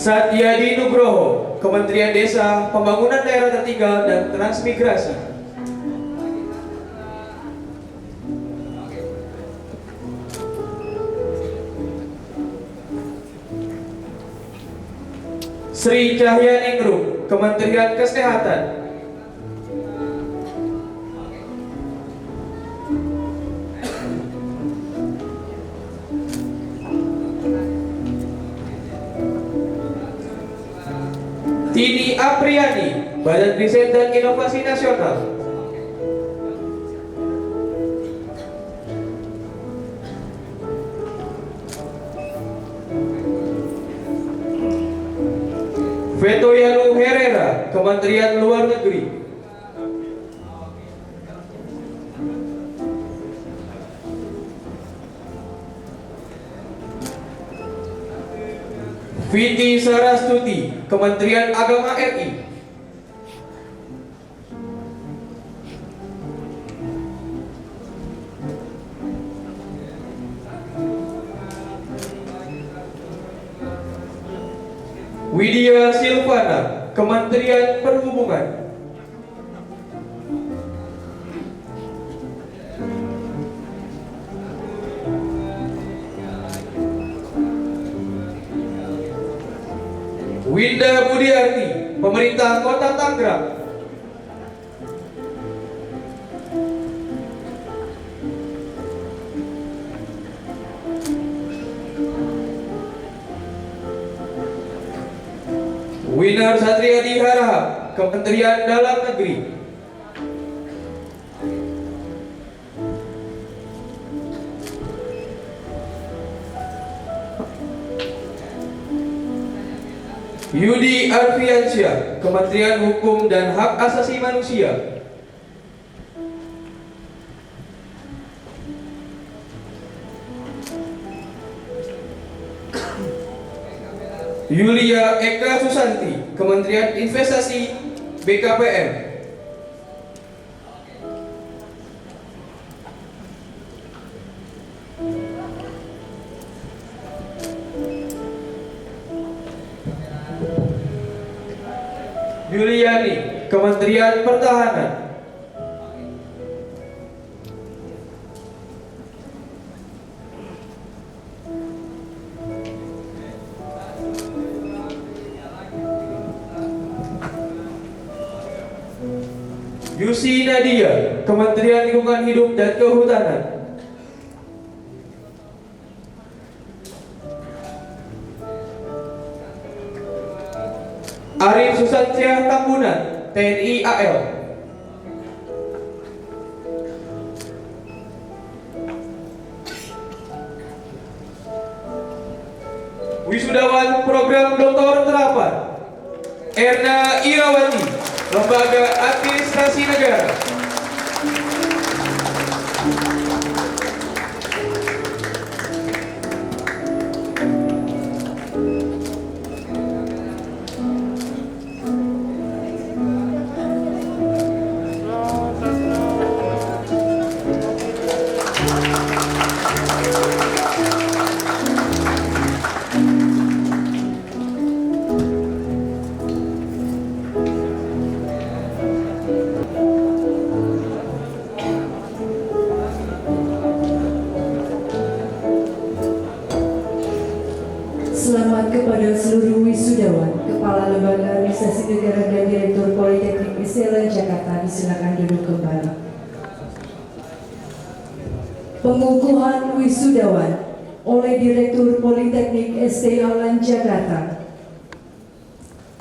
Satyadi Nugroho, Kementerian Desa, Pembangunan Daerah Tertinggal dan Transmigrasi. Sri Cahyaningrum, Kementerian Kesehatan. Tini Apriani, Badan Riset dan Inovasi Nasional. Vetoyalu Herrera, Kementerian Luar Negeri. Viti Sarastuti, Kementerian Agama RI. Widya Silvana, Kementerian Perhubungan. Winda Budiarti, Pemerintah Kota Tangerang. Winar Satriadi Harahap, Kementerian Dalam Negeri. Yudi Arfiansyah, Kementerian Hukum dan Hak Asasi Manusia. Yulia Eka Susanti, Kementerian Investasi BKPM. Yuliani, Kementerian Pertahanan. Yusi Nadia, Kementerian Lingkungan Hidup dan Kehutanan. Arif Susansyah Tambunan, TNI AL. Wisudawan Program Doktor Terapan, Erna Irawati, Lembaga Administrasi Negara. Selamat kepada seluruh wisudawan, Kepala Lembaga Administrasi Negara dan Direktur Politeknik ISTELA Jakarta, disilakan duduk kembali. Pengukuhan wisudawan oleh Direktur Politeknik ST Alan Jakarta.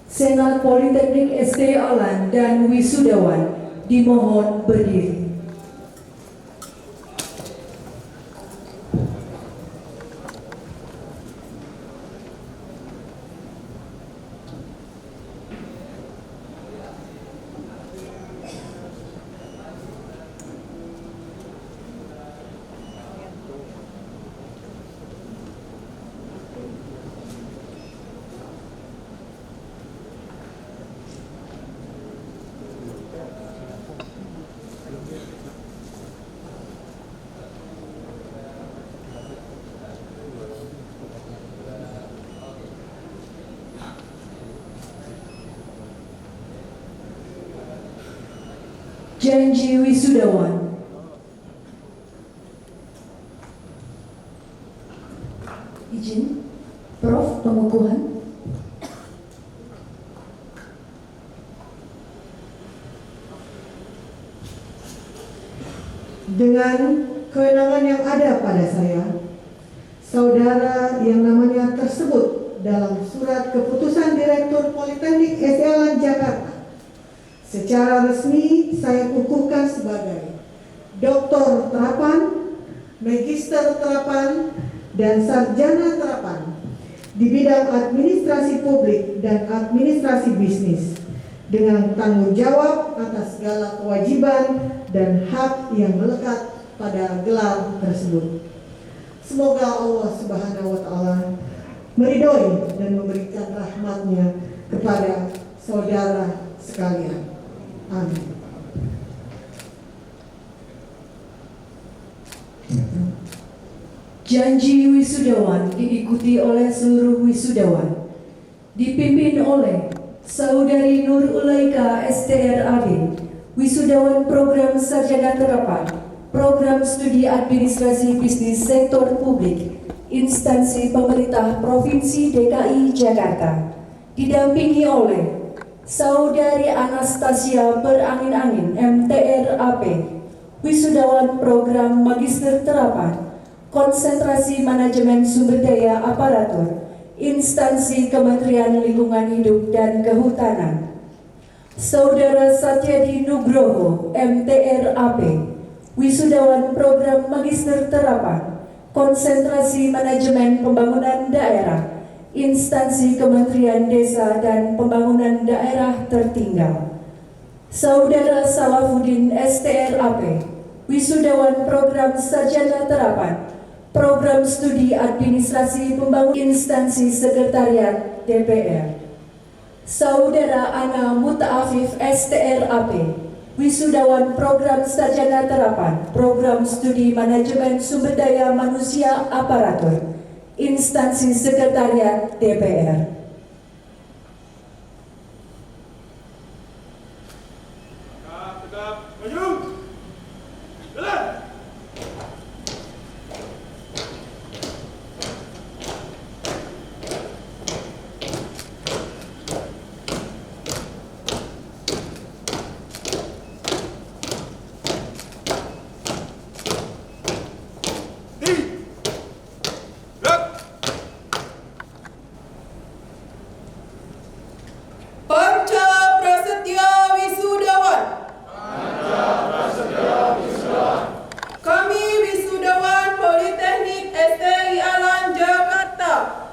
Senat Politeknik ST Alan dan wisudawan dimohon berdiri. Janji wisudawan. Izin, Prof. pengukuhan. Dengan kewenangan yang ada pada saya, saudara yang namanya tersebut dalam surat keputusan Direktur Politeknik SDN Jakarta, secara resmi saya kukuhkan sebagai Doktor Terapan, Magister Terapan, dan Sarjana Terapan di bidang administrasi publik dan administrasi bisnis, dengan tanggung jawab atas segala kewajiban dan hak yang melekat pada gelar tersebut. Semoga Allah Subhanahu wa Ta'ala meridhoi dan memberikan rahmatnya kepada saudara sekalian. Amin. Janji wisudawan diikuti oleh seluruh wisudawan, dipimpin oleh Saudari Nur Ulaika STRAD, wisudawan program Sarjana Terapan, program studi administrasi bisnis sektor publik, instansi pemerintah Provinsi DKI Jakarta, didampingi oleh Saudari Anastasia Berangin-Angin MTRAP, wisudawan program Magister Terapan, konsentrasi manajemen sumber daya aparatur, instansi Kementerian Lingkungan Hidup dan Kehutanan. Saudara Satyadi Nugroho MTRAP, wisudawan program Magister Terapan, konsentrasi manajemen pembangunan daerah, instansi Kementerian Desa dan Pembangunan Daerah Tertinggal. Saudara Salahuddin STRAP, wisudawan program Sarjana Terapan, program studi administrasi pembangunan, instansi sekretariat DPR. Saudara Ana Muta'afif STRAP, wisudawan program Sarjana Terapan, program studi manajemen sumber daya manusia aparatur, instansi sekretariat DPR. Tegap, maju, jalan. Panca Prasetya Wisudawan. Kami wisudawan Politeknik STI Alan Jakarta.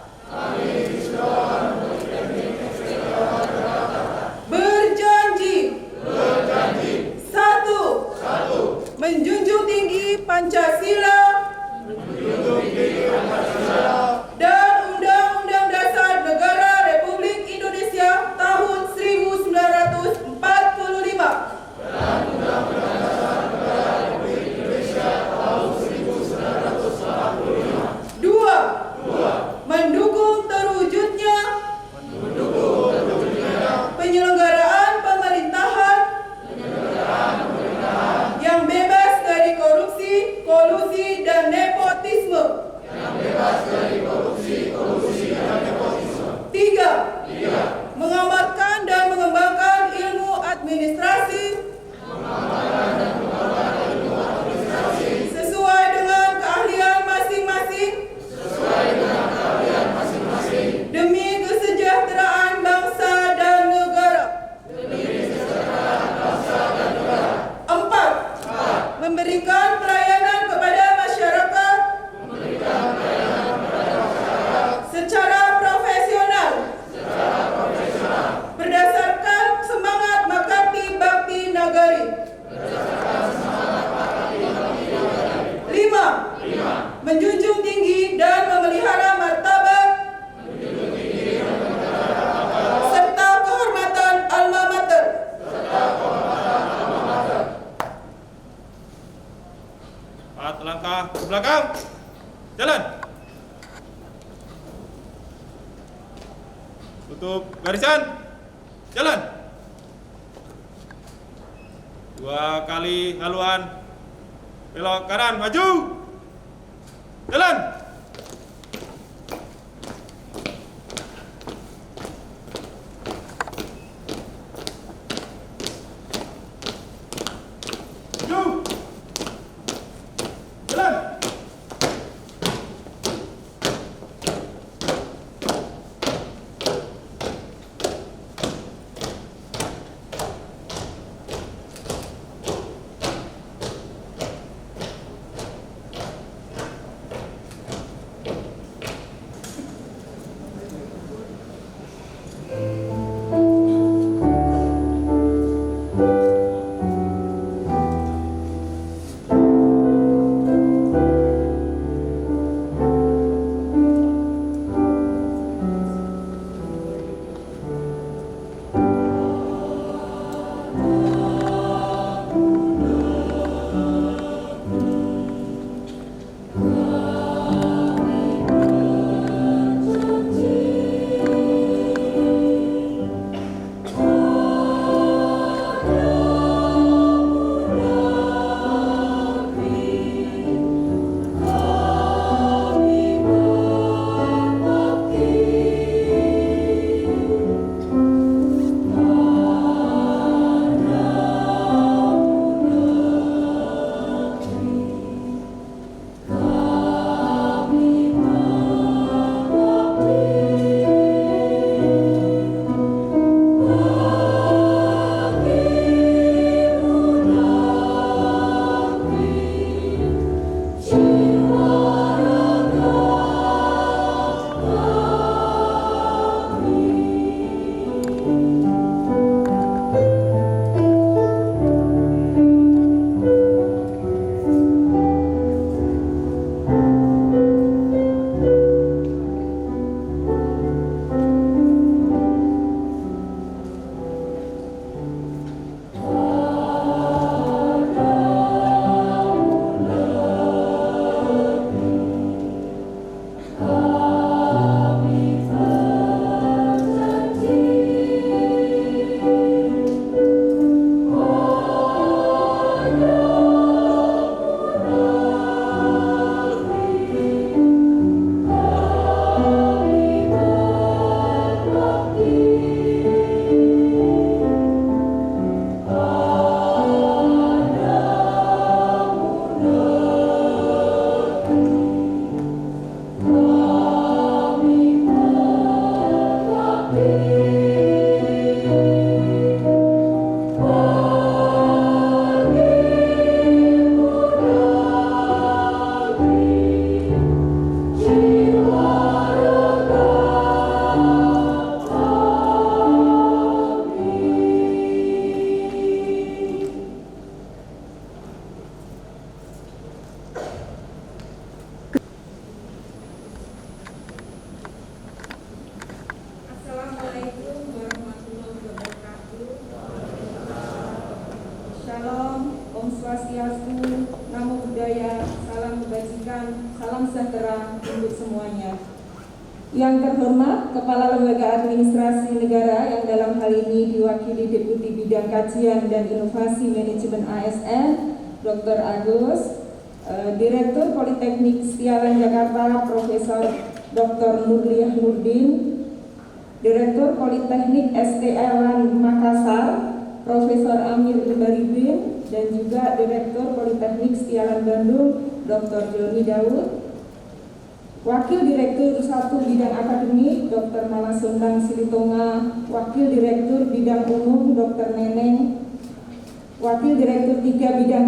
Berjanji. Satu. Menjunjung tinggi Pancasila. Dan Undang-Undang Dasar Negara Republik Indonesia tahun 1945. Dua. Mendukung terwujudnya penyelenggaraan pemerintahan yang bebas dari korupsi, kolusi, dan nepotisme. Tiga. Mengamalkan dan mengembangkan ilmu administrasi sesuai dengan keahlian masing-masing demi kesejahteraan bangsa dan negara. Empat. Memberikan pelayanan kepada masyarakat secara profesional berdasarkan semangat Makati Bakti Nagari. Lima. Menjunjung tinggi dan memelihara martabat serta kehormatan alma mater. Empat langkah ke belakang, jalan. Tutup barisan, jalan. 2 kali haluan. Belok kanan, maju. Jalan. Maju. Jalan. Swastiastu, Namo Buddhaya, salam kebajikan, salam sejahtera untuk semuanya. Yang terhormat Kepala Lembaga Administrasi Negara yang dalam hal ini diwakili Deputi Bidang Kajian dan Inovasi Manajemen ASN, Dr. Agus, Direktur Politeknik Setiawan Jakarta, Profesor Dr. Nurliah Nurdin, Direktur Politeknik STLan Makassar, Profesor Amir Ibaribin, dan juga Direktur Politeknik Setiawan Bandung, Dr. Joni Daud, Wakil Direktur 1 Bidang Akademik, Dr. Malasundang Silitonga, Wakil Direktur Bidang Umum, Dr. Neneng, Wakil Direktur 3 Bidang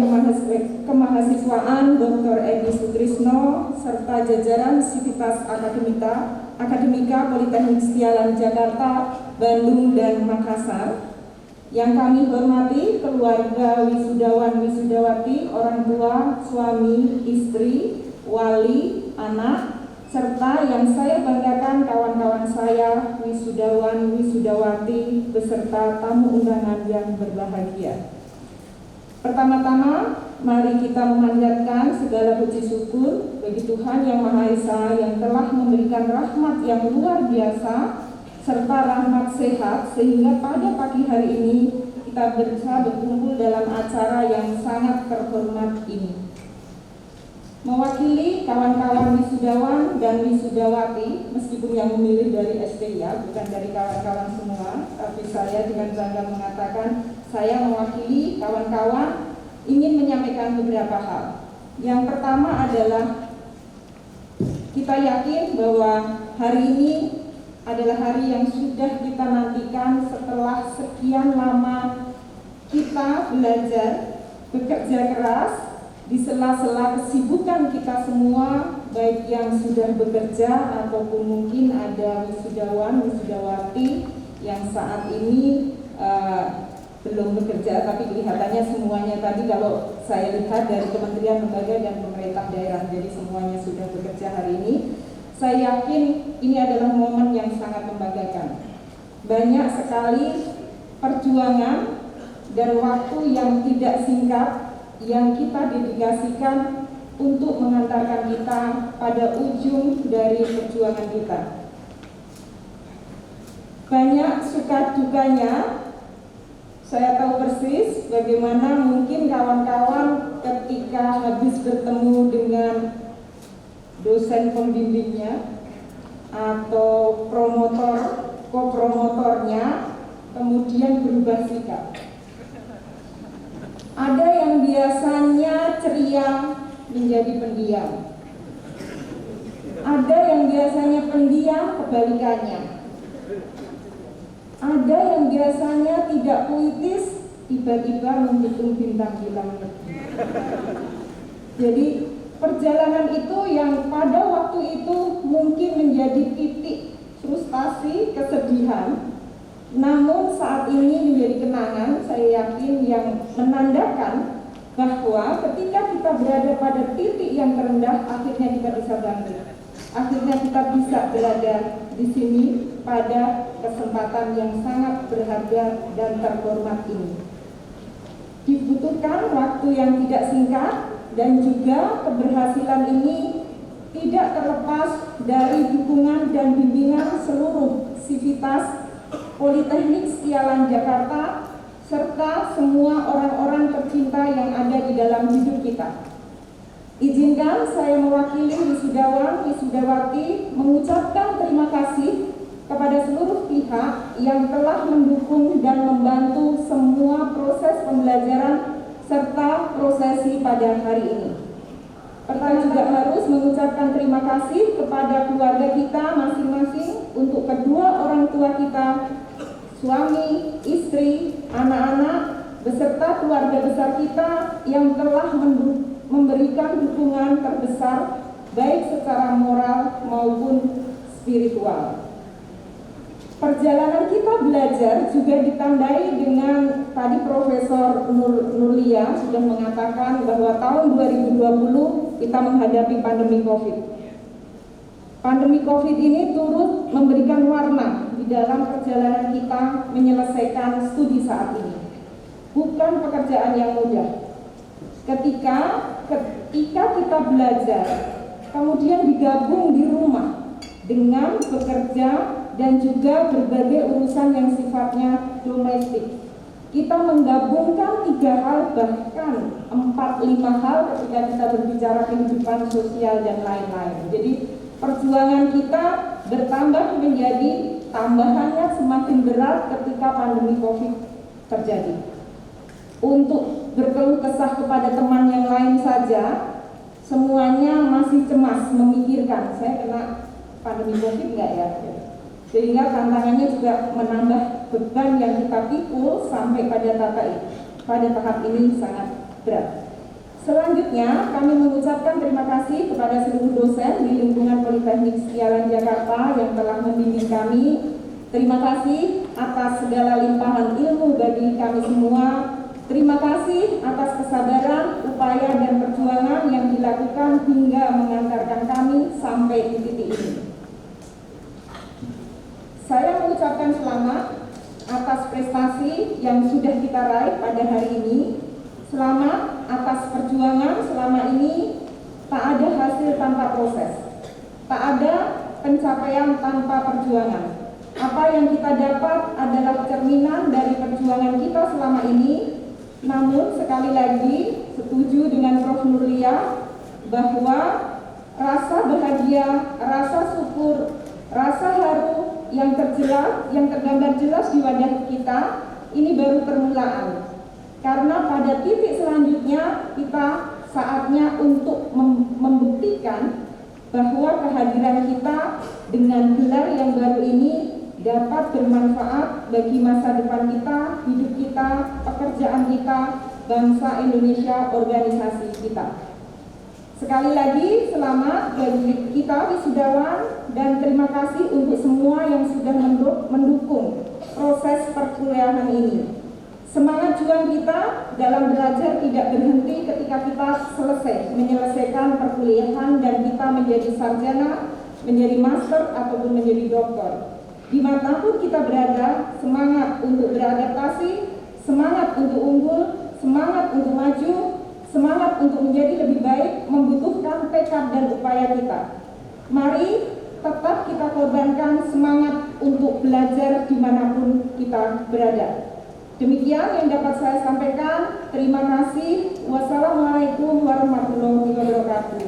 Kemahasiswaan, Dr. Edi Sutrisno, serta jajaran Sivitas Akademika Politeknik Setiawan Jakarta, Bandung, dan Makassar. Yang kami hormati keluarga wisudawan wisudawati, orang tua, suami, istri, wali, anak, serta yang saya banggakan kawan-kawan saya wisudawan wisudawati beserta tamu undangan yang berbahagia. Pertama-tama, mari kita memanjatkan segala puji syukur bagi Tuhan Yang Maha Esa yang telah memberikan rahmat yang luar biasa serta rahmat sehat sehingga pada pagi hari ini kita bisa berkumpul dalam acara yang sangat terhormat ini. Mewakili kawan-kawan wisudawan dan wisudawati, meskipun yang memilih dari STIA, bukan dari kawan-kawan semua, tapi saya dengan bangga mengatakan saya mewakili kawan-kawan ingin menyampaikan beberapa hal. Yang pertama adalah kita yakin bahwa hari ini adalah hari yang sudah kita nantikan setelah sekian lama kita belajar, bekerja keras, di sela-sela kesibukan kita semua, baik yang sudah bekerja ataupun mungkin ada wisudawan, wisudawati yang saat ini belum bekerja, tapi kelihatannya semuanya tadi kalau saya lihat dari kementerian, lembaga, dan pemerintah daerah, jadi semuanya sudah bekerja hari ini. Saya yakin ini adalah momen yang sangat membanggakan. Banyak sekali perjuangan dan waktu yang tidak singkat yang kita dedikasikan untuk mengantarkan kita pada ujung dari perjuangan kita. Banyak suka dukanya, saya tahu persis bagaimana mungkin kawan-kawan ketika habis bertemu dengan dosen pembimbingnya atau kopromotornya, kemudian berubah sikap. Ada yang biasanya ceria menjadi pendiam. Ada yang biasanya pendiam kebalikannya. Ada yang biasanya tidak puitis tiba-tiba menghitung bintang-bintang. Jadi perjalanan itu yang pada waktu itu mungkin menjadi titik frustasi, kesedihan, namun saat ini menjadi kenangan, saya yakin yang menandakan bahwa ketika kita berada pada titik yang terendah, akhirnya kita bisa bangkit. Akhirnya kita bisa berada di sini pada kesempatan yang sangat berharga dan terhormat ini. Dibutuhkan waktu yang tidak singkat dan juga keberhasilan ini tidak terlepas dari dukungan dan bimbingan seluruh sivitas Politeknik Sialan Jakarta serta semua orang-orang tercinta yang ada di dalam hidup kita. Izinkan saya mewakili wisudawan, wisudawati mengucapkan terima kasih kepada seluruh pihak yang telah mendukung dan membantu semua proses pembelajaran serta prosesi pada hari ini. Pertama juga harus mengucapkan terima kasih kepada keluarga kita masing-masing untuk kedua orang tua kita, suami, istri, anak-anak, beserta keluarga besar kita yang telah memberikan dukungan terbesar baik secara moral maupun spiritual. Perjalanan kita belajar juga ditandai dengan tadi Profesor Nurlia sudah mengatakan bahwa tahun 2020 kita menghadapi pandemi COVID. Pandemi COVID ini turut memberikan warna di dalam perjalanan kita menyelesaikan studi saat ini. Bukan pekerjaan yang mudah. Ketika kita belajar, kemudian digabung di rumah dengan bekerja dan juga berbagai urusan yang sifatnya domestik. Kita menggabungkan 3 hal, bahkan 4-5 hal ketika kita berbicara kehidupan sosial dan lain-lain. Jadi perjuangan kita bertambah menjadi tambahannya semakin berat ketika pandemi COVID terjadi. Untuk berkeluh kesah kepada teman yang lain saja, semuanya masih cemas memikirkan, saya kena pandemi COVID enggak ya? Sehingga tantangannya juga menambah beban yang kita pikul sampai pada tahap ini sangat berat. Selanjutnya, kami mengucapkan terima kasih kepada seluruh dosen di lingkungan Politeknik Sialan Jakarta yang telah membimbing kami. Terima kasih atas segala limpahan ilmu bagi kami semua. Terima kasih atas kesabaran, upaya, dan perjuangan yang dilakukan hingga mengantarkan kami sampai di titik ini. Saya mengucapkan selamat atas prestasi yang sudah kita raih pada hari ini. Selamat atas perjuangan selama ini. Tak ada hasil tanpa proses. Tak ada pencapaian tanpa perjuangan. Apa yang kita dapat adalah cerminan dari perjuangan kita selama ini. Namun sekali lagi setuju dengan Prof. Nurlia bahwa rasa bahagia, rasa syukur, rasa haru yang tergambar jelas di wajah kita ini baru permulaan. Karena pada titik selanjutnya kita saatnya untuk membuktikan bahwa kehadiran kita dengan gelar yang baru ini dapat bermanfaat bagi masa depan kita, hidup kita, pekerjaan kita, bangsa Indonesia, organisasi kita. Sekali lagi selamat bagi kita wisudawan dan terima kasih untuk semua yang sudah mendukung proses perkuliahan ini. Semangat juang kita dalam belajar tidak berhenti ketika kita menyelesaikan perkuliahan dan kita menjadi sarjana, menjadi master ataupun menjadi doktor. Dimanapun kita berada, semangat untuk beradaptasi, semangat untuk unggul, semangat untuk maju, semangat untuk menjadi lebih baik membutuhkan tekad dan upaya kita. Mari tetap kita korbankan semangat untuk belajar dimanapun kita berada. Demikian yang dapat saya sampaikan. Terima kasih. Wassalamualaikum warahmatullahi wabarakatuh.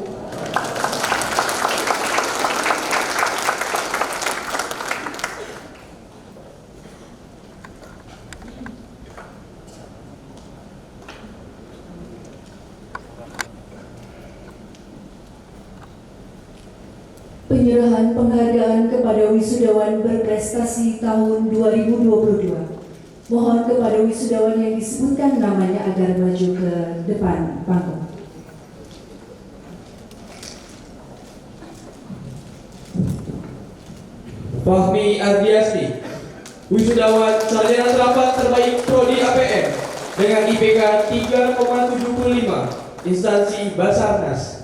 Penyerahan penghargaan kepada wisudawan berprestasi tahun 2022. Mohon kepada wisudawan yang disebutkan namanya agar maju ke depan panggung. Fahmi Ardiasti, wisudawan sarjana terapan terbaik Prodi APM dengan IPK 3,75, instansi Basarnas.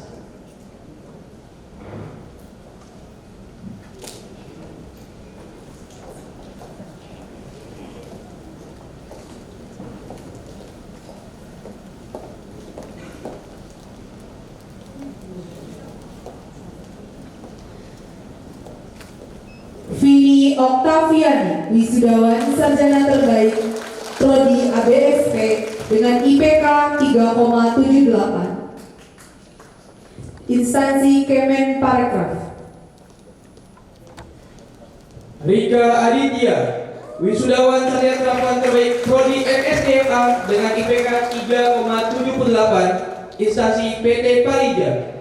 Vini Oktaviani, wisudawan sarjana terbaik Prodi ABSP dengan IPK 3,78, instansi Kemenparekraf. Rika Aditya, wisudawan sarjana terapan terbaik Prodi MSDMA dengan IPK 3,78, instansi PT Palija.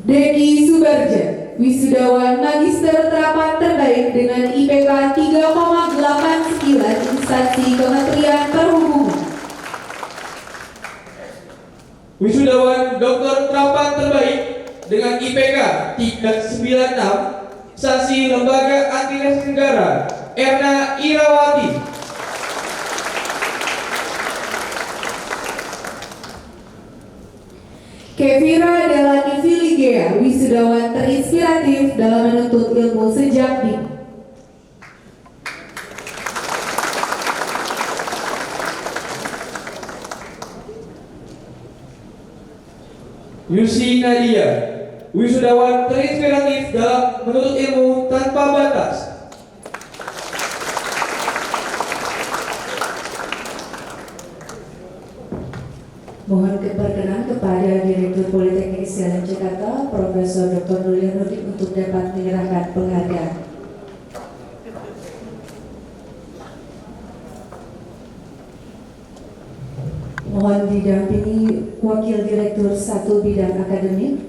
Deki Subarja, wisudawan magister terapan terbaik dengan IPK 3,89, instansi Kementerian Perhubungan. Wisudawan doktor terapan terbaik dengan IPK 396, instansi Lembaga Antiraswa Negara, Erna Irawati. Kevira Delani Filigea, wisudawan terinspiratif dalam menuntut ilmu sejak dini. Yusi Nadia, wisudawan terinspiratif dalam menuntut ilmu tanpa batas. Mohon keperkenan kepada Direktur Politeknik ISDN Jakarta, Profesor Dr. Nurlia Nurdin untuk dapat menyerahkan penghargaan. Mohon didampingi Wakil Direktur 1 Bidang Akademik,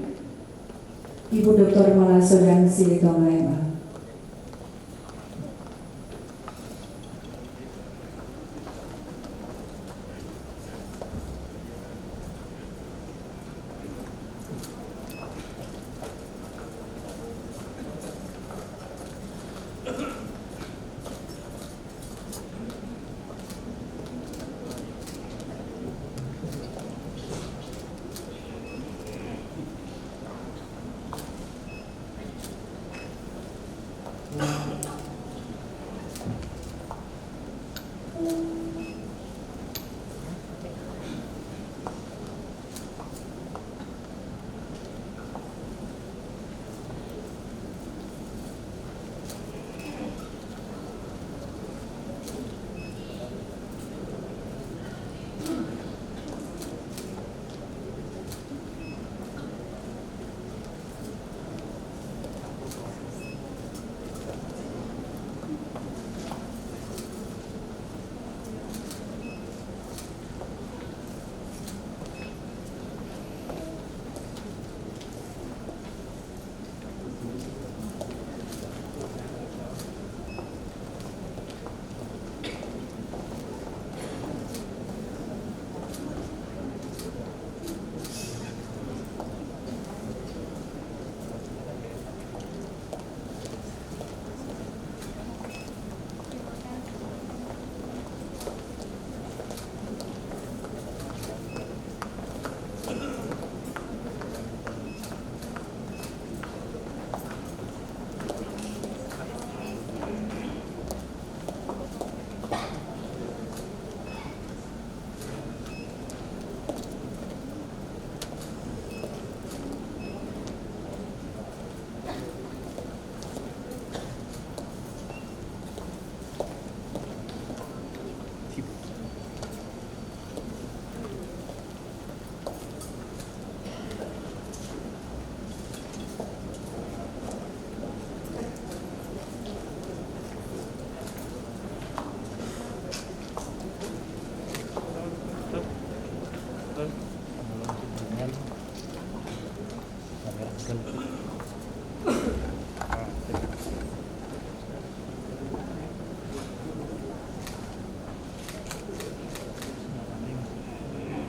Ibu Dr. Mala Sodang Silikong Laema.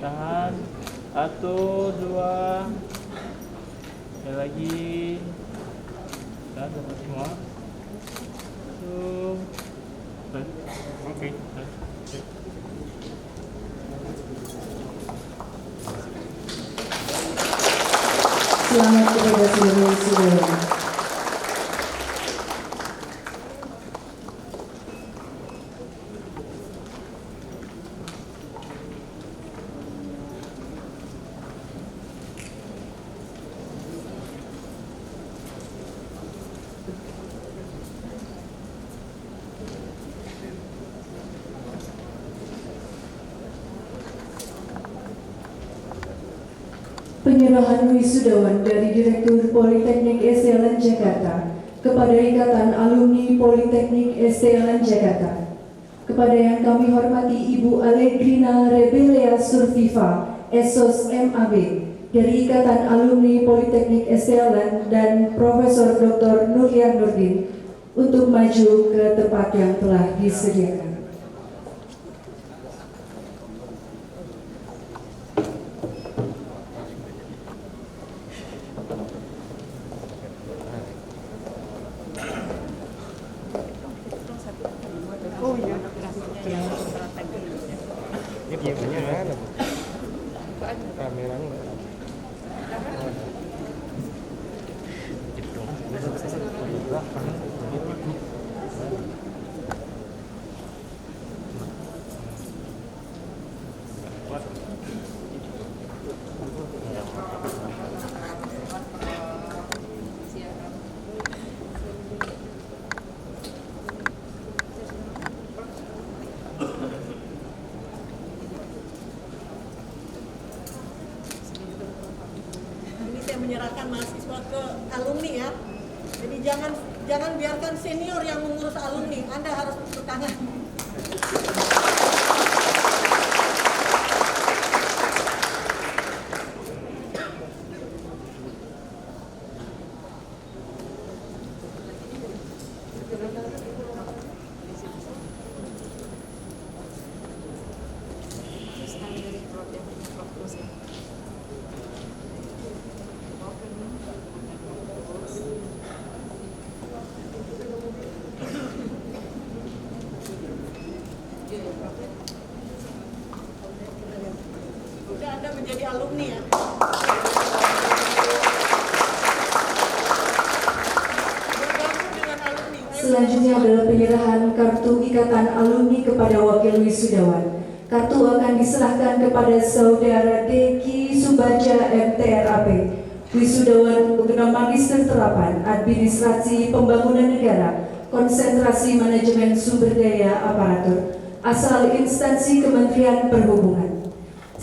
Tahan. 1, 2. Sekali lagi. Dan dapat semua. 1. Oke. Selamat kepada seluruh wisudawan. Penyerahan wisudawan dari Direktur Politeknik SDLN Jakarta kepada Ikatan Alumni Politeknik SDLN Jakarta. Kepada yang kami hormati Ibu Allegrina Rebelea Surviva, Esos MAB, dari Ikatan Alumni Politeknik SDLN dan Profesor Dr. Nurlian Nurdin untuk maju ke tempat yang telah disediakan. Menyerahkan mahasiswa ke alumni ya. Jadi jangan biarkan senior yang mengurus alumni. Anda harus tepuk tangan. Anda menjadi alumni ya. Selanjutnya adalah penyerahan kartu ikatan alumni kepada wakil wisudawan. Kartu akan diserahkan kepada Saudara Deki Subaja MTRAP, wisudawan program Magister Terapan Administrasi Pembangunan Negara, Konsentrasi Manajemen Sumber Daya Aparatur, asal instansi Kementerian Perhubungan.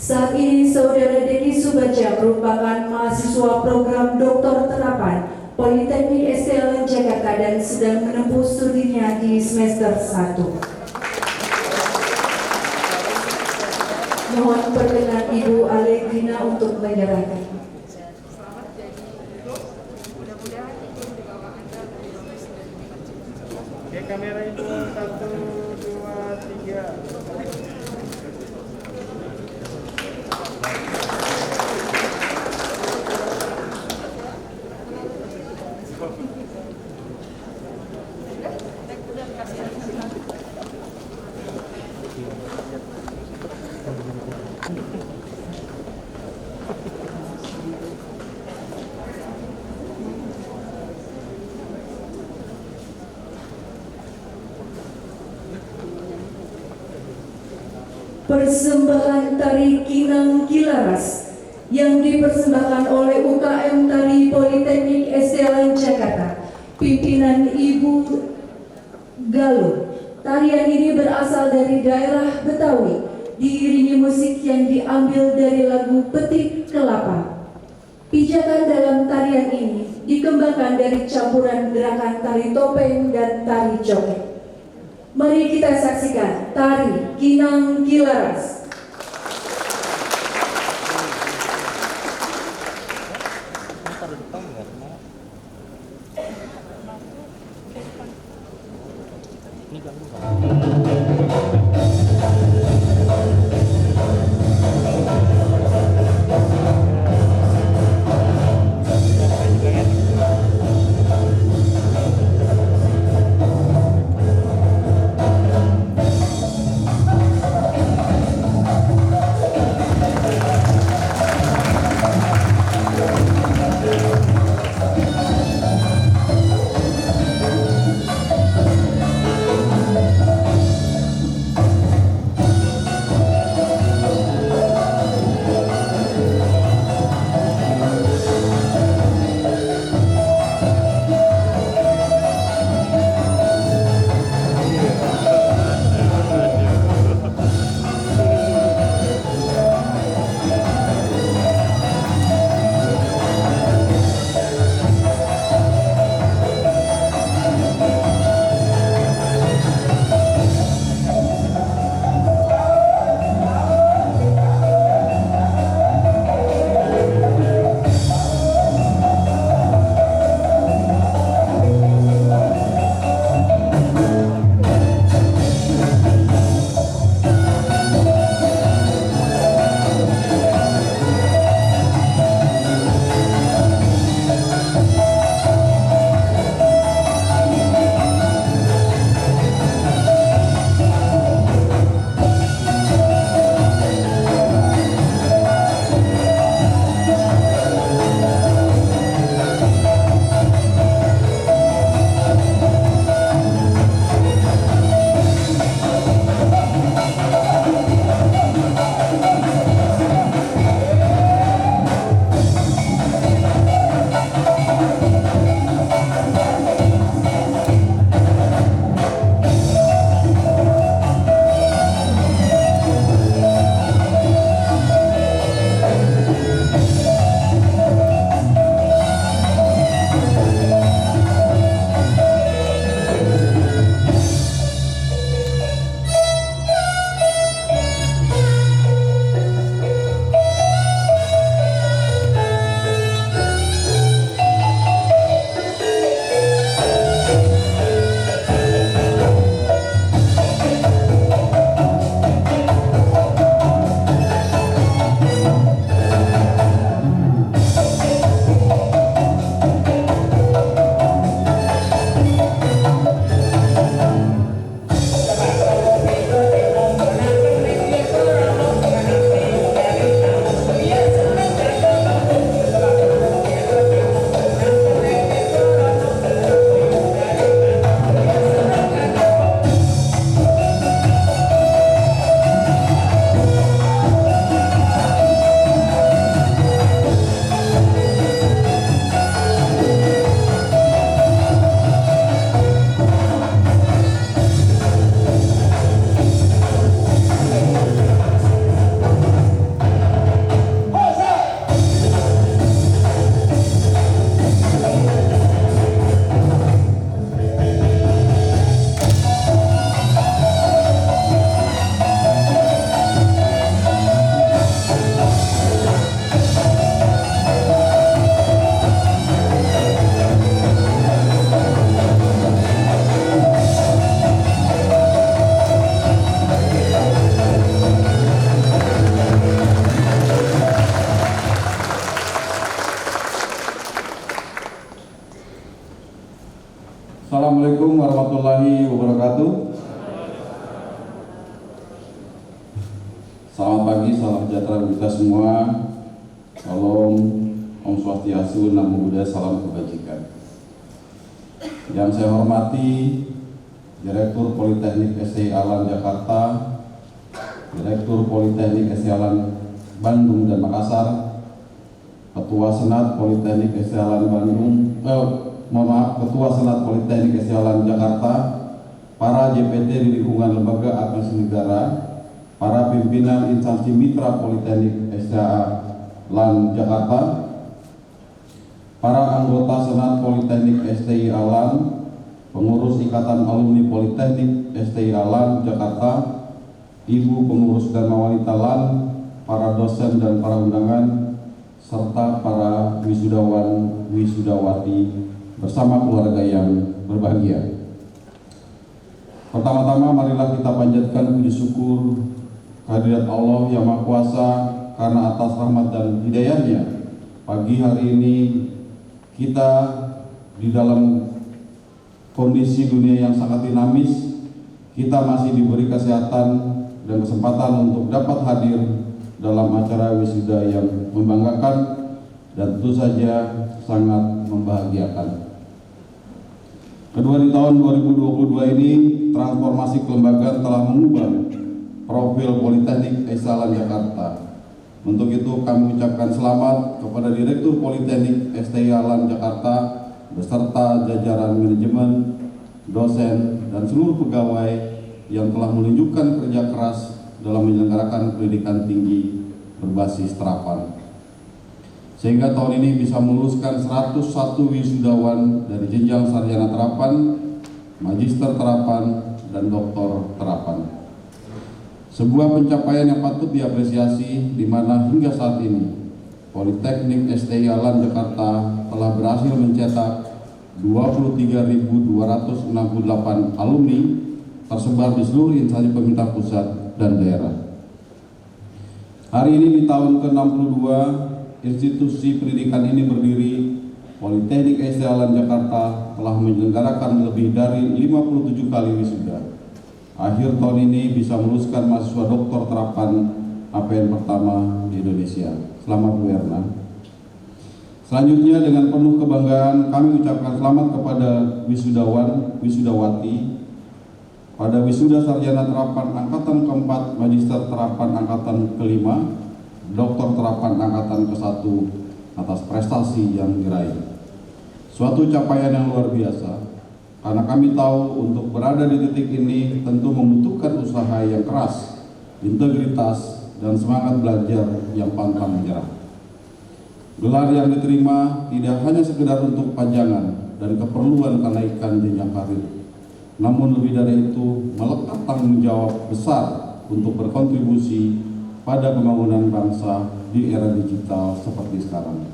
Saat ini Saudara Deki Subaja merupakan mahasiswa program Doktor Terapan Politeknik SDLN Jakarta dan sedang menempuh studinya di semester 1. Mohon perkenan Ibu Allegrina untuk menyerahkan. Oke, kamera itu 1, 2, 3. Persembahan tari Kinang Kilaras yang dipersembahkan oleh UKM Tari Politeknik SDLN Jakarta, pimpinan Ibu Galuh. Tarian ini berasal dari daerah Betawi, diiringi musik yang diambil dari lagu Petik Kelapa. Pijakan dalam tarian ini dikembangkan dari campuran gerakan tari topeng dan tari joget. Mari kita saksikan tari Kinang Kilaras. warahmatullahi wabarakatuh. Selamat pagi, salam sejahtera bagi kita semua. Salam, Om Swastiastu, Namo Buddhaya, salam kebajikan. Yang saya hormati Direktur Politeknik STI Alam Jakarta, Direktur Politeknik STI Alam Bandung dan Makassar, Ketua Senat Politeknik STI Alam Ketua Senat Politeknik STI Alam Jakarta, para JPT di lingkungan lembaga administrasi negara, para pimpinan instansi mitra Politeknik STI Alam Jakarta, para anggota Senat Politeknik STI Alam, pengurus Ikatan Alumni Politeknik STI Alam Jakarta, ibu pengurus Dharma Wanita LAN, para dosen dan para undangan, serta para wisudawan wisudawati bersama keluarga yang berbahagia. Pertama-tama marilah kita panjatkan puji syukur kehadirat Allah yang Maha Kuasa karena atas rahmat dan hidayahnya pagi hari ini kita di dalam kondisi dunia yang sangat dinamis, kita masih diberi kesehatan dan kesempatan untuk dapat hadir dalam acara wisuda yang membanggakan dan tentu saja sangat membahagiakan. Kedua, di tahun 2022 ini transformasi kelembagaan telah mengubah profil Politeknik STI Alam Jakarta. Untuk itu kami ucapkan selamat kepada Direktur Politeknik STI Alam Jakarta beserta jajaran manajemen, dosen, dan seluruh pegawai yang telah menunjukkan kerja keras dalam menyelenggarakan pendidikan tinggi berbasis terapan. Sehingga tahun ini bisa meluluskan 101 wisudawan dari jenjang sarjana terapan, magister terapan, dan doktor terapan. Sebuah pencapaian yang patut diapresiasi di mana hingga saat ini Politeknik STI Alam Jakarta telah berhasil mencetak 23.268 alumni tersebar di seluruh instansi pemerintah pusat dan daerah. Hari ini di tahun ke-62 institusi pendidikan ini berdiri, Politeknik STI Alam Jakarta telah menyelenggarakan lebih dari 57 kali wisuda. Akhir tahun ini bisa meluluskan mahasiswa doktor terapan APN pertama di Indonesia. Selamat Bu Erna. Selanjutnya dengan penuh kebanggaan kami ucapkan selamat kepada wisudawan, wisudawati pada wisuda sarjana terapan angkatan keempat, magister terapan angkatan kelima, doktor terapan angkatan ke-1 atas prestasi yang diraih. Suatu capaian yang luar biasa karena kami tahu untuk berada di titik ini tentu membutuhkan usaha yang keras, integritas, dan semangat belajar yang pantang menyerah. Gelar yang diterima tidak hanya sekedar untuk pajangan dan keperluan kenaikan jenjang karir, namun lebih dari itu melekat tanggung jawab besar untuk berkontribusi pada pembangunan bangsa di era digital seperti sekarang.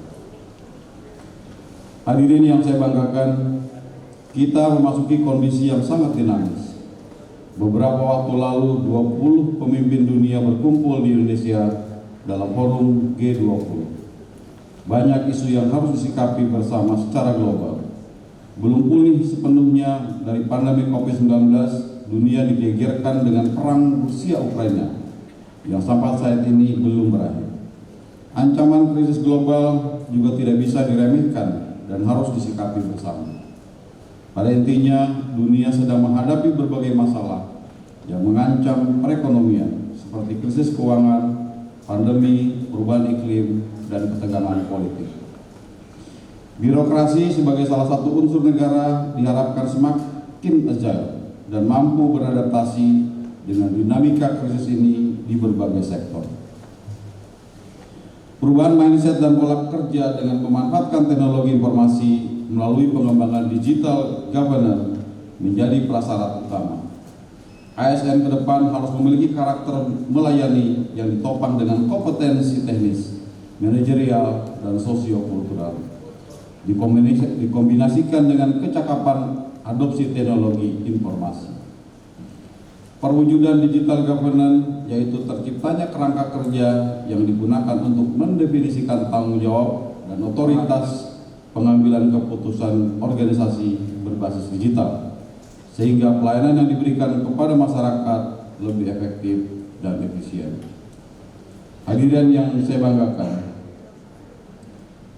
Hadirin yang saya banggakan, kita memasuki kondisi yang sangat dinamis. Beberapa waktu lalu 20 pemimpin dunia berkumpul di Indonesia dalam forum G20. Banyak isu yang harus disikapi bersama secara global. Belum pulih sepenuhnya dari pandemi COVID-19, dunia digegerkan dengan perang Rusia-Ukraina yang sampai saat ini belum berakhir. Ancaman krisis global juga tidak bisa diremehkan dan harus disikapi bersama. Pada intinya, dunia sedang menghadapi berbagai masalah yang mengancam perekonomian seperti krisis keuangan, pandemi, perubahan iklim, dan ketegangan politik. Birokrasi sebagai salah satu unsur negara diharapkan semakin agile dan mampu beradaptasi dengan dinamika krisis ini di berbagai sektor. Perubahan mindset dan pola kerja dengan memanfaatkan teknologi informasi melalui pengembangan digital governance menjadi prasyarat utama. ASN ke depan harus memiliki karakter melayani yang ditopang dengan kompetensi teknis, manajerial, dan sosiokultural. Dikombinasikan dengan kecakapan adopsi teknologi informasi. Perwujudan digital governance yaitu terciptanya kerangka kerja yang digunakan untuk mendefinisikan tanggung jawab dan otoritas pengambilan keputusan organisasi berbasis digital, sehingga pelayanan yang diberikan kepada masyarakat lebih efektif dan efisien. Hadirin yang saya banggakan,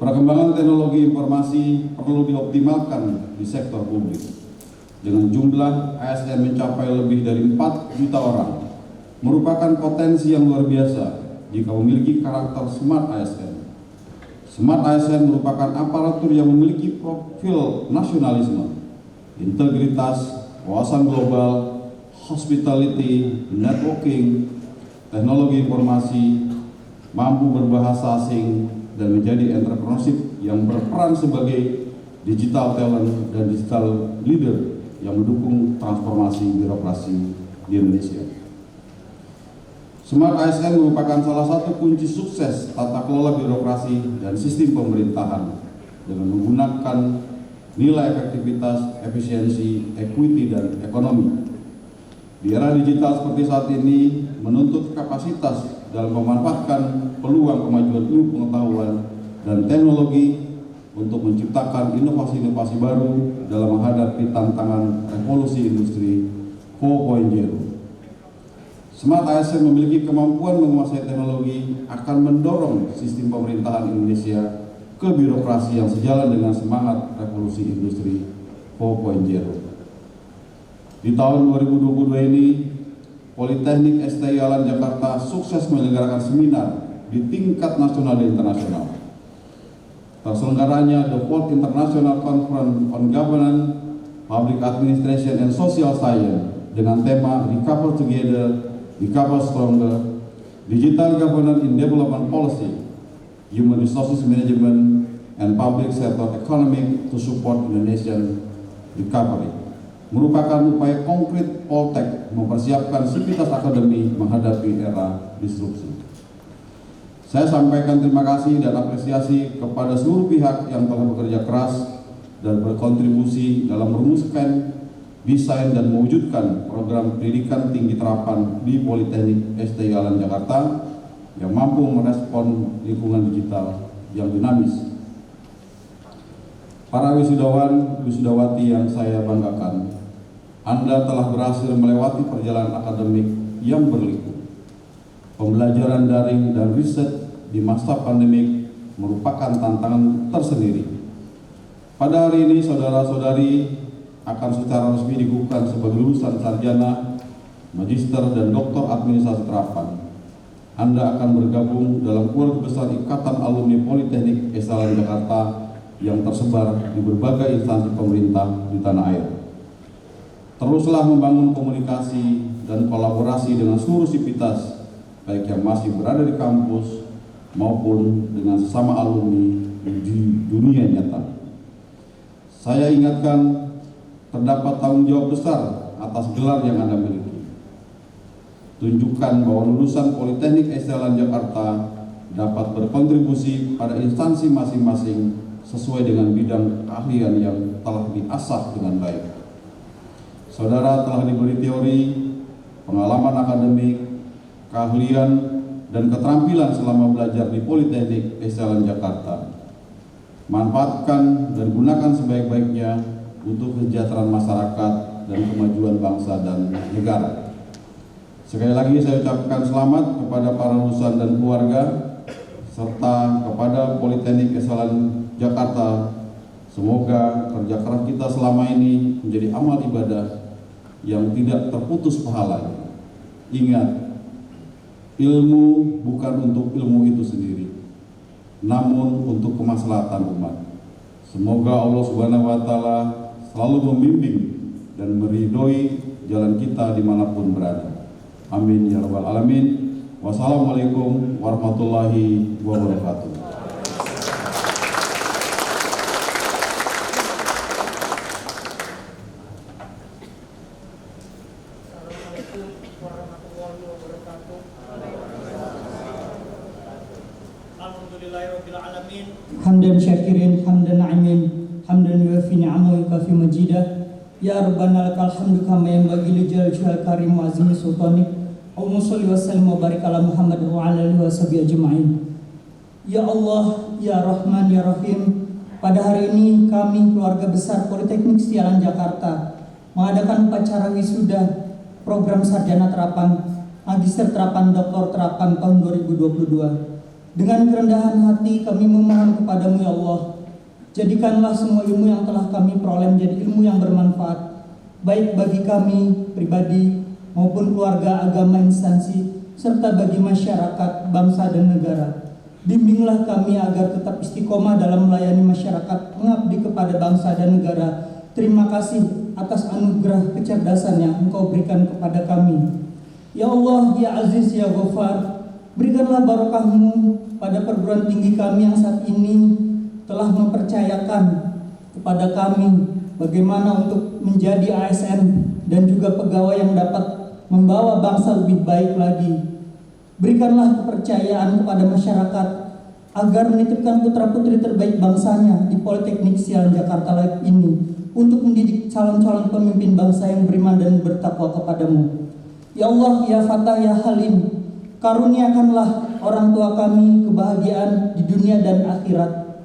perkembangan teknologi informasi perlu dioptimalkan di sektor publik. Dengan jumlah ASN mencapai lebih dari 4 juta orang, merupakan potensi yang luar biasa jika memiliki karakter smart ASN. Smart ASN merupakan aparatur yang memiliki profil nasionalisme, integritas, wawasan global, hospitality, networking, teknologi informasi, mampu berbahasa asing, dan menjadi entrepreneurship yang berperan sebagai digital talent dan digital leader yang mendukung transformasi birokrasi di Indonesia. Smart ASN merupakan salah satu kunci sukses tata kelola birokrasi dan sistem pemerintahan dengan menggunakan nilai efektivitas, efisiensi, equity, dan ekonomi. Di era digital seperti saat ini menuntut kapasitas dalam memanfaatkan peluang kemajuan ilmu pengetahuan dan teknologi untuk menciptakan inovasi-inovasi baru dalam menghadapi tantangan revolusi industri 4.0. Smart ASN memiliki kemampuan menguasai teknologi akan mendorong sistem pemerintahan Indonesia ke birokrasi yang sejalan dengan semangat revolusi industri 4.0. Di tahun 2022 ini, Politeknik STI Alan Jakarta sukses menyelenggarakan seminar di tingkat nasional dan internasional. Terselenggaranya The 4th International Conference on Governance, Public Administration and Social Science dengan tema Recover Together, Recover Stronger, Digital Governance in Development Policy, Human Resources Management, and Public Sector Economic to Support Indonesian Recovery, merupakan upaya konkret Poltek mempersiapkan sivitas akademi menghadapi era disrupsi. Saya sampaikan terima kasih dan apresiasi kepada seluruh pihak yang telah bekerja keras dan berkontribusi dalam merumuskan, desain, dan mewujudkan program pendidikan tinggi terapan di Politeknik STI Alan Jakarta yang mampu merespon lingkungan digital yang dinamis. Para wisudawan, wisudawati yang saya banggakan, Anda telah berhasil melewati perjalanan akademik yang berliku. Pembelajaran daring dan riset di masa pandemik merupakan tantangan tersendiri. Pada hari ini, saudara-saudari akan secara resmi dikukuhkan sebagai lulusan sarjana, magister, dan doktor administrasi terapan. Anda akan bergabung dalam keluarga besar Ikatan Alumni Politeknik STI Alan Jakarta yang tersebar di berbagai instansi pemerintah di tanah air. Teruslah membangun komunikasi dan kolaborasi dengan seluruh sivitas, baik yang masih berada di kampus maupun dengan sesama alumni di dunia nyata. Saya ingatkan, terdapat tanggung jawab besar atas gelar yang Anda miliki. Tunjukkan bahwa lulusan Politeknik STI Alan Jakarta dapat berkontribusi pada instansi masing-masing sesuai dengan bidang keahlian yang telah diasah dengan baik. Saudara telah diberi teori, pengalaman akademik, keahlian, dan keterampilan selama belajar di Politeknik STI Alan Jakarta. Manfaatkan dan gunakan sebaik-baiknya untuk kesejahteraan masyarakat dan kemajuan bangsa dan negara. Sekali lagi saya ucapkan selamat kepada para lulusan dan keluarga, serta kepada Politeknik STI Alan Jakarta. Semoga kerja keras kita selama ini menjadi amal ibadah yang tidak terputus pahalanya. Ingat, ilmu bukan untuk ilmu itu sendiri, namun untuk kemaslahatan umat. Semoga Allah Subhanahu wa Ta'ala selalu membimbing dan meridhoi jalan kita dimanapun berada. Amin ya rabbal alamin. Wassalamualaikum warahmatullahi wabarakatuh. Hamdan syakirin, hamdan na'imin, hamdan yuafi ni'amahu wa yukafi majidah. Ya Rabbana lakal hamdu kama yanbaghi li jalali karim wa azimi sultanik. Allahumma shalli wa sallim wa barik ala Muhammad wa ala alihi wa sahbihi ajma'in. Ya Allah, ya Rahman, ya Rahim, pada hari ini kami keluarga besar Politeknik STI Alan Jakarta mengadakan upacara wisuda program sarjana terapan, magister terapan, doktor terapan tahun 2022. Dengan kerendahan hati kami memohon kepadamu ya Allah, jadikanlah semua ilmu yang telah kami peroleh menjadi ilmu yang bermanfaat, baik bagi kami pribadi maupun keluarga, agama, instansi, serta bagi masyarakat, bangsa, dan negara. Bimbinglah kami agar tetap istiqomah dalam melayani masyarakat, mengabdi kepada bangsa dan negara. Terima kasih atas anugerah kecerdasan yang Engkau berikan kepada kami. Ya Allah, ya Aziz, ya Ghaffar, berikanlah barokah-Mu pada perguruan tinggi kami yang saat ini telah mempercayakan kepada kami bagaimana untuk menjadi ASN dan juga pegawai yang dapat membawa bangsa lebih baik lagi. Berikanlah kepercayaan kepada masyarakat agar menitipkan putra-putri terbaik bangsanya di Politeknik Sialan Jakarta Live ini untuk mendidik calon-calon pemimpin bangsa yang beriman dan bertakwa kepadamu. Ya Allah, ya Fatah, ya Halim, karuniakanlah orang tua kami kebahagiaan di dunia dan akhirat.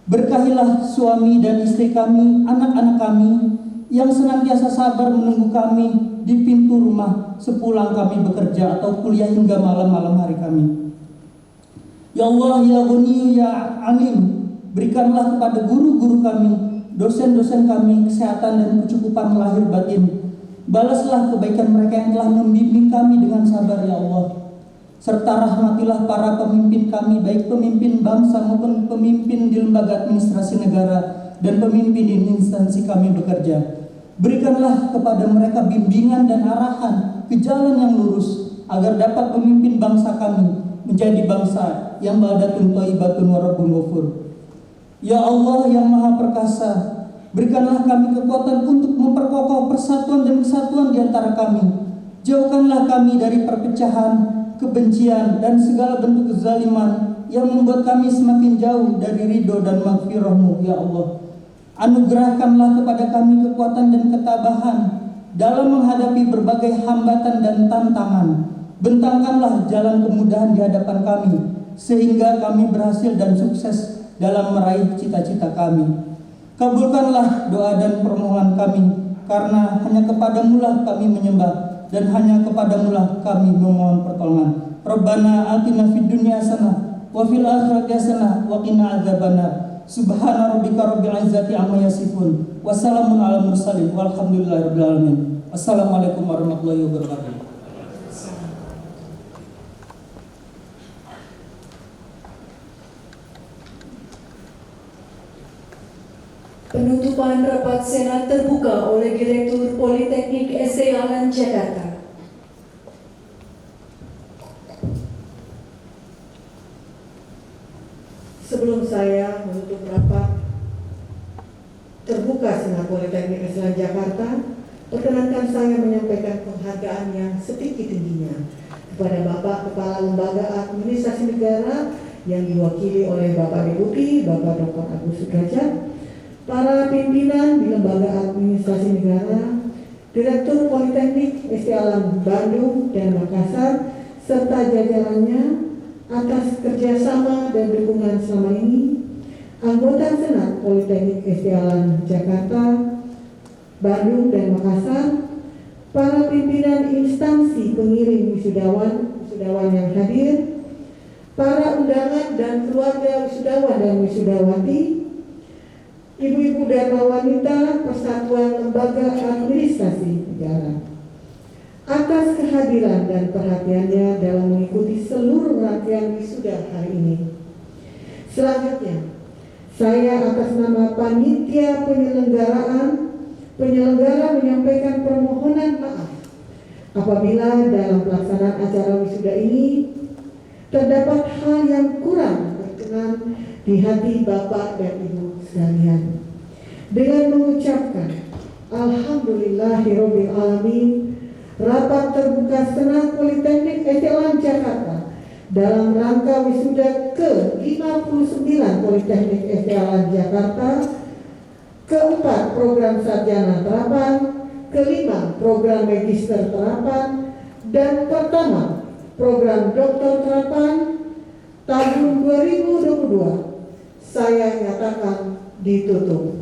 Berkahilah suami dan istri kami, anak-anak kami yang senantiasa sabar menunggu kami di pintu rumah sepulang kami bekerja atau kuliah hingga malam-malam hari kami. Ya Allah, ya Ghani, ya Alim, berikanlah kepada guru-guru kami, dosen-dosen kami kesehatan dan kecukupan lahir batin. Balaslah kebaikan mereka yang telah membimbing kami dengan sabar ya Allah. Serta rahmatilah para pemimpin kami, baik pemimpin bangsa maupun pemimpin di lembaga administrasi negara dan pemimpin di instansi kami bekerja. Berikanlah kepada mereka bimbingan dan arahan ke jalan yang lurus agar dapat memimpin bangsa kami menjadi bangsa yang baldatun thayyibatun wa rabbun ghafur. Ya Allah yang Maha Perkasa, berikanlah kami kekuatan untuk memperkokoh persatuan dan kesatuan di antara kami. Jauhkanlah kami dari perpecahan, kebencian, dan segala bentuk kezaliman yang membuat kami semakin jauh dari ridho dan maghfirah-Mu, ya Allah. Anugerahkanlah kepada kami kekuatan dan ketabahan dalam menghadapi berbagai hambatan dan tantangan. Bentangkanlah jalan kemudahan di hadapan kami, sehingga kami berhasil dan sukses dalam meraih cita-cita kami. Kabulkanlah doa dan permohonan kami, karena hanya kepadamu lah kami menyembah, dan hanya kepadamu lah kami memohon pertolongan. Rabbana atina fid dunya hasanah wa fil akhirati hasanah wa qina adzabannar. Subhana rabbika rabbil izzati amma yasifun. Wassalamun ala mursalin walhamdulillahi rabbil alamin. Wassalamualaikum warahmatullahi wabarakatuh. Penutupan rapat Senat terbuka oleh Direktur Politeknik Sialan Jakarta. Sebelum saya menutup rapat terbuka Senat Politeknik Sialan Jakarta, perkenankan saya menyampaikan penghargaan yang setinggi-tingginya kepada Bapak Kepala Lembaga Administrasi Negara yang diwakili oleh Bapak Deputi, Bapak Dr. Agus Sudrajat, para pimpinan di Lembaga Administrasi Negara, Direktur Politeknik Sialan Bandung dan Makassar, serta jajarannya atas kerjasama dan dukungan selama ini, anggota Senat Politeknik Sialan Jakarta, Bandung dan Makassar, para pimpinan instansi pengirim wisudawan yang hadir, para undangan dan keluarga wisudawan dan wisudawati, ibu-ibu dan wanita Persatuan Lembaga Administrasi Negara, atas kehadiran dan perhatiannya dalam mengikuti seluruh rangkaian wisuda hari ini. Selanjutnya, saya atas nama panitia penyelenggara menyampaikan permohonan maaf apabila dalam pelaksanaan acara wisuda ini terdapat hal yang kurang berkenan di hati Bapak dan Ibu sekalian. Dengan mengucapkan Alhamdulillahirabbil alamin, rapat terbuka Senat Politeknik Sialan Jakarta dalam rangka wisuda ke-59 Politeknik Sialan Jakarta, keempat program sarjana terapan, kelima program magister terapan, dan pertama program doktor terapan tahun 2022 saya nyatakan ditutup.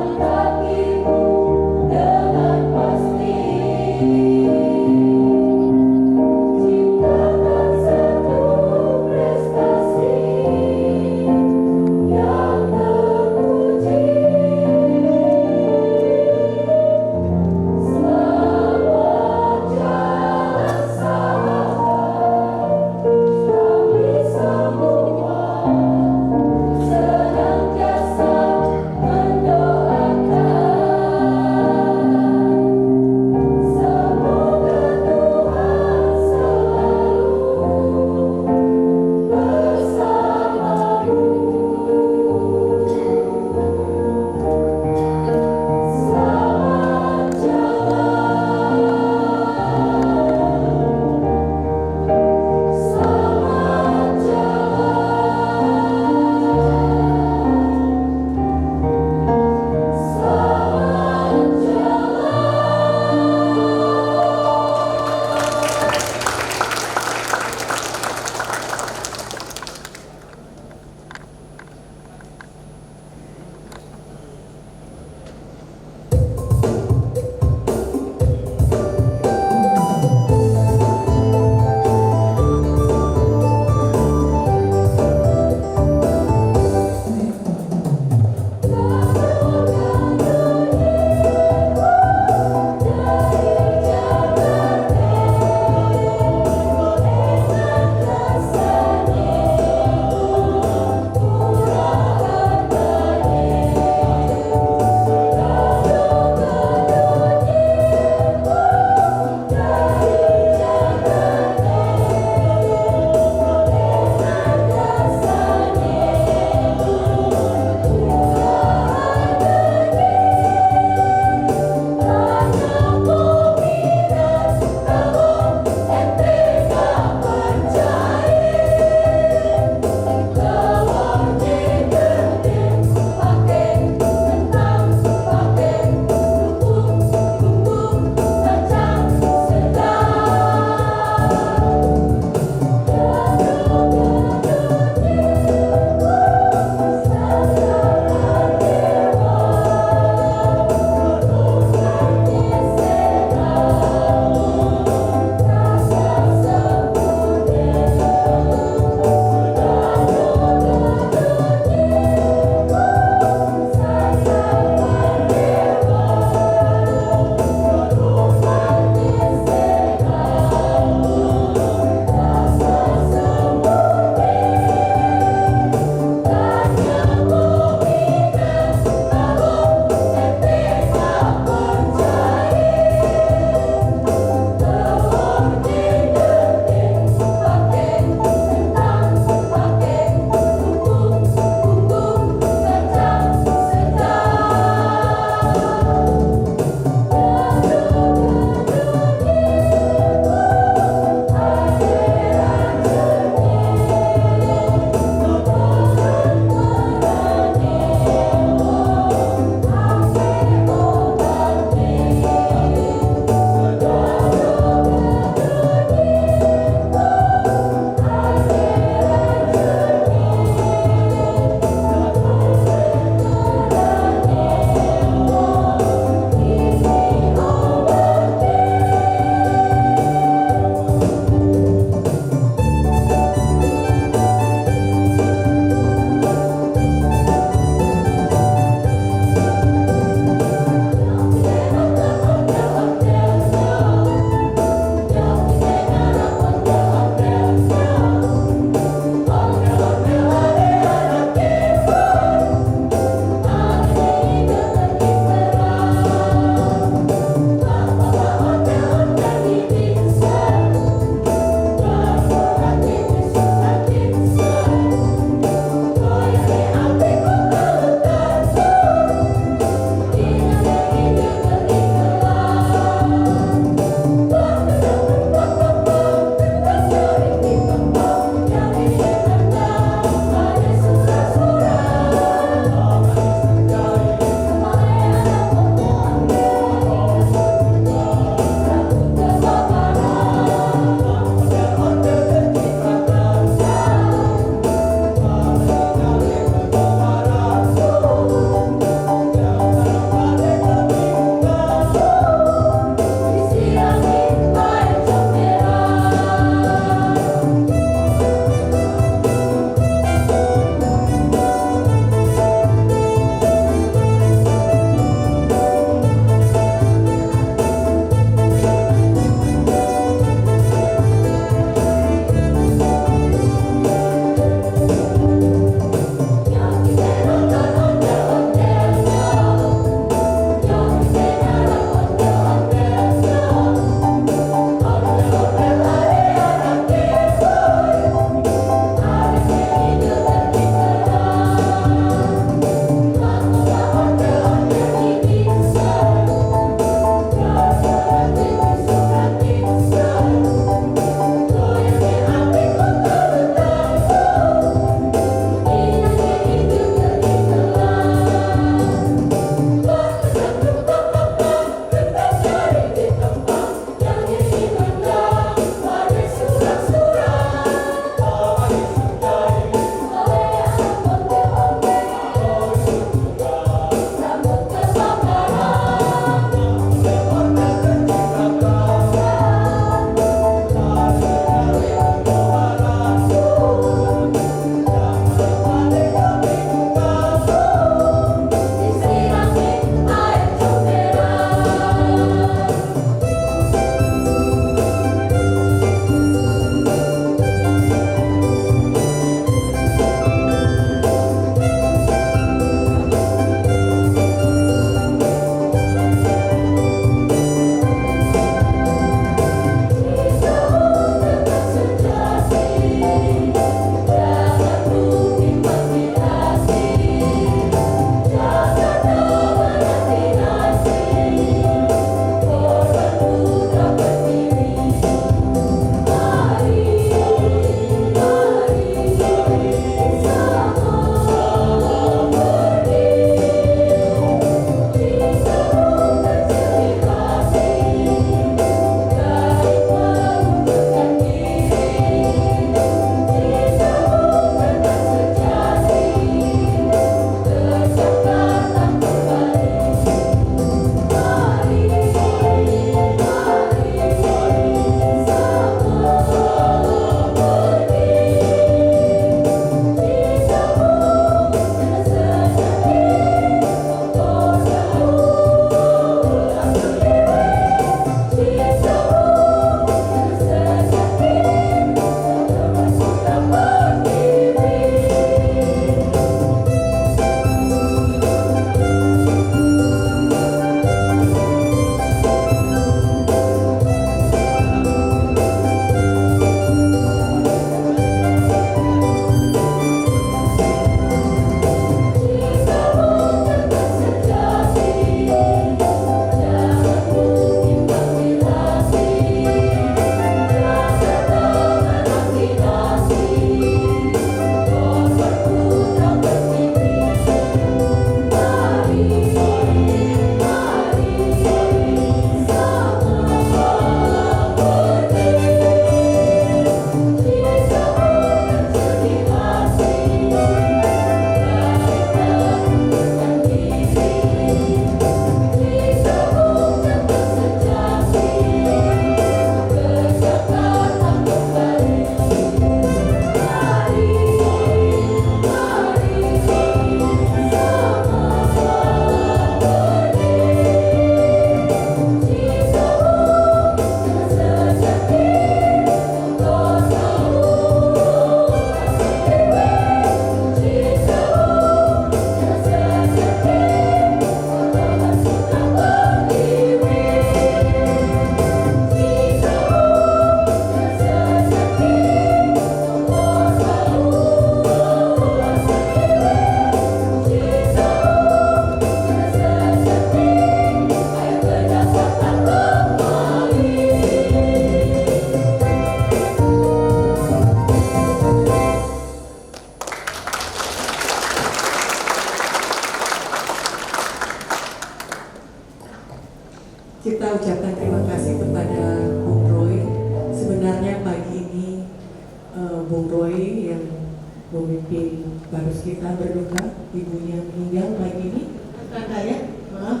pemimpin Barus kita berduka, ibunya meninggal pagi ini, kakak ya, maaf,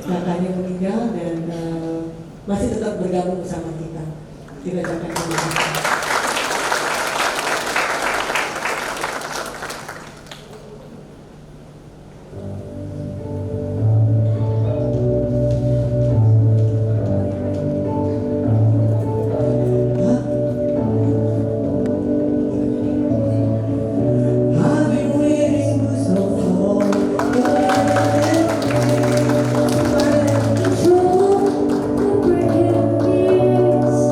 kakaknya meninggal dan masih tetap bergabung bersama kita. Kita ucapkan terima kasih. Control the breaking years.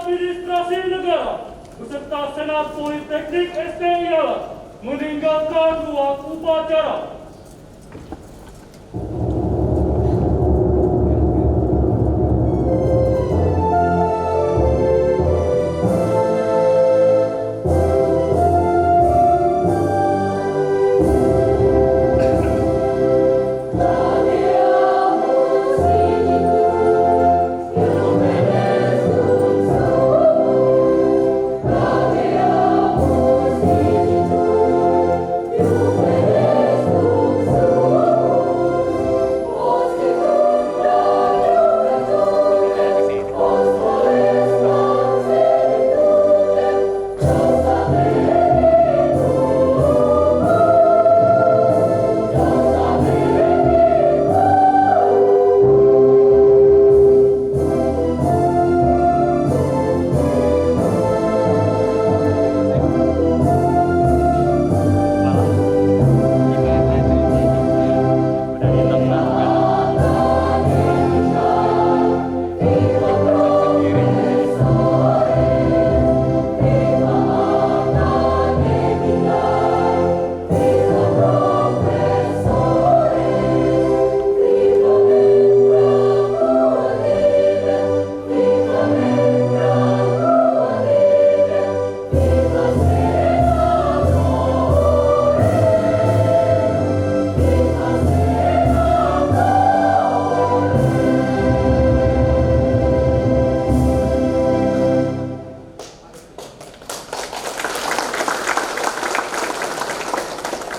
Administrasi Negara beserta Senat Politeknik STIL meninggalkan ruang upacara.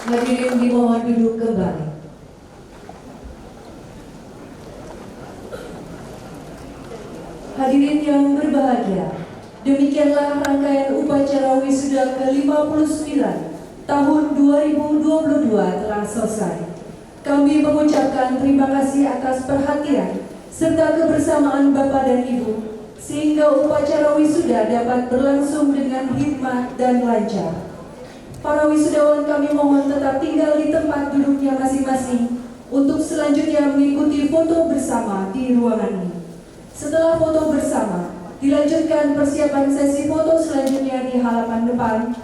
Hadirin dimohon duduk kembali. Hadirin yang berbahagia, demikianlah rangkaian upacara wisuda ke-59 tahun 2022 telah selesai. Kami mengucapkan terima kasih atas perhatian serta kebersamaan Bapak dan Ibu, sehingga upacara wisuda dapat berlangsung dengan hikmat dan lancar. Para wisudawan kami mohon tetap tinggal di tempat duduknya masing-masing untuk selanjutnya mengikuti foto bersama di ruangan ini. Setelah foto bersama, dilanjutkan persiapan sesi foto selanjutnya di halaman depan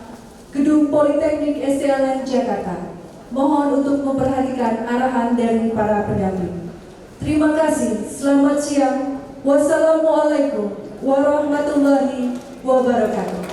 Gedung Politeknik STLN Jakarta. Mohon untuk memperhatikan arahan dari para pendamping. Terima kasih, selamat siang. Wassalamualaikum warahmatullahi wabarakatuh.